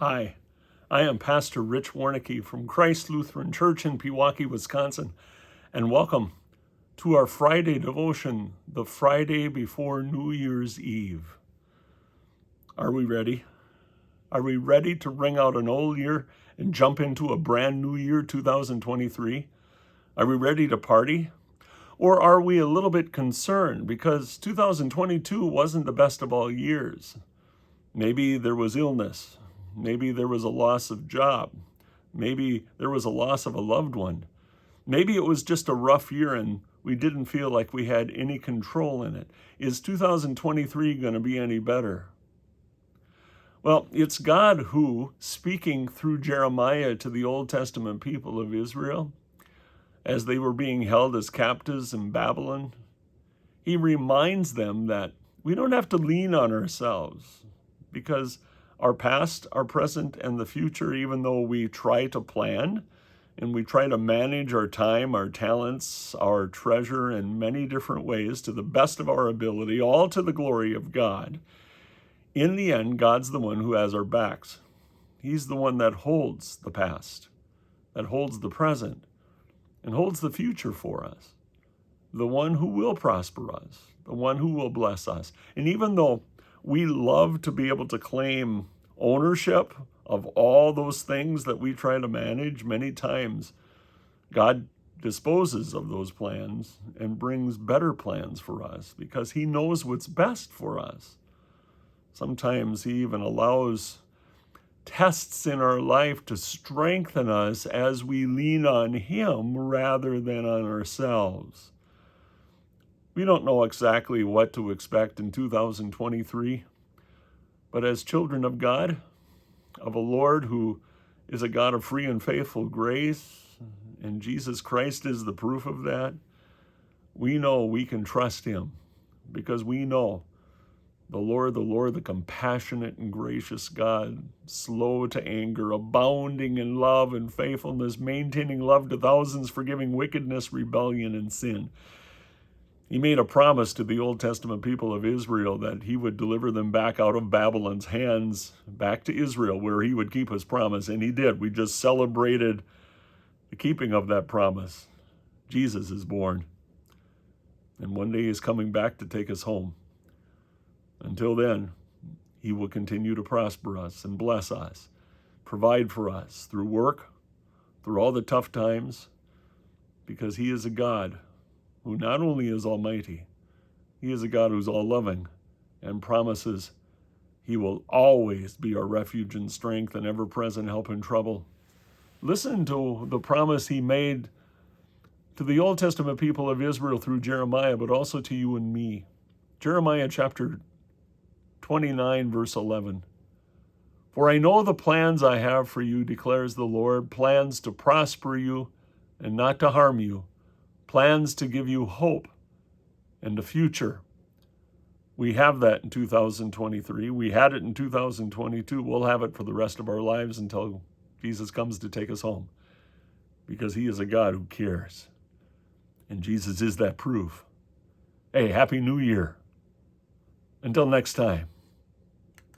Hi, I am Pastor Rich Warnecke from Christ Lutheran Church in Pewaukee, Wisconsin, and welcome to our Friday devotion, the Friday before New Year's Eve. Are we ready? Are we ready to ring out an old year and jump into a brand new year, 2023? Are we ready to party? Or are we a little bit concerned because 2022 wasn't the best of all years? Maybe there was illness. Maybe there was a loss of job. Maybe there was a loss of a loved one. Maybe it was just a rough year and we didn't feel like we had any control in it. Is 2023 going to be any better? Well, it's God who, speaking through Jeremiah to the Old Testament people of Israel, as they were being held as captives in Babylon, he reminds them that we don't have to lean on ourselves because our past, our present, and the future, even though we try to plan and we try to manage our time, our talents, our treasure in many different ways to the best of our ability, all to the glory of God, in the end, God's the one who has our backs. He's the one that holds the past, that holds the present, and holds the future for us. The one who will prosper us, the one who will bless us. And even though we love to be able to claim ownership of all those things that we try to manage, many times God disposes of those plans and brings better plans for us because he knows what's best for us. Sometimes he even allows tests in our life to strengthen us as we lean on him rather than on ourselves. We don't know exactly what to expect in 2023, but as children of God, of a Lord who is a God of free and faithful grace, and Jesus Christ is the proof of that, we know we can trust him because we know the Lord, the compassionate and gracious God, slow to anger, abounding in love and faithfulness, maintaining love to thousands, forgiving wickedness, rebellion, and sin. He made a promise to the Old Testament people of Israel that he would deliver them back out of Babylon's hands, back to Israel, where he would keep his promise, and he did. We just celebrated the keeping of that promise. Jesus is born, and one day he's coming back to take us home. Until then, he will continue to prosper us and bless us, provide for us through work, through all the tough times, because he is a God who not only is almighty, he is a God who's all-loving and promises he will always be our refuge and strength and ever-present help in trouble. Listen to the promise he made to the Old Testament people of Israel through Jeremiah, but also to you and me. Jeremiah chapter 29, verse 11. For I know the plans I have for you, declares the Lord, plans to prosper you and not to harm you, plans to give you hope and a future. We have that in 2023. We had it in 2022. We'll have it for the rest of our lives until Jesus comes to take us home, because he is a God who cares. And Jesus is that proof. Hey, Happy New Year. Until next time.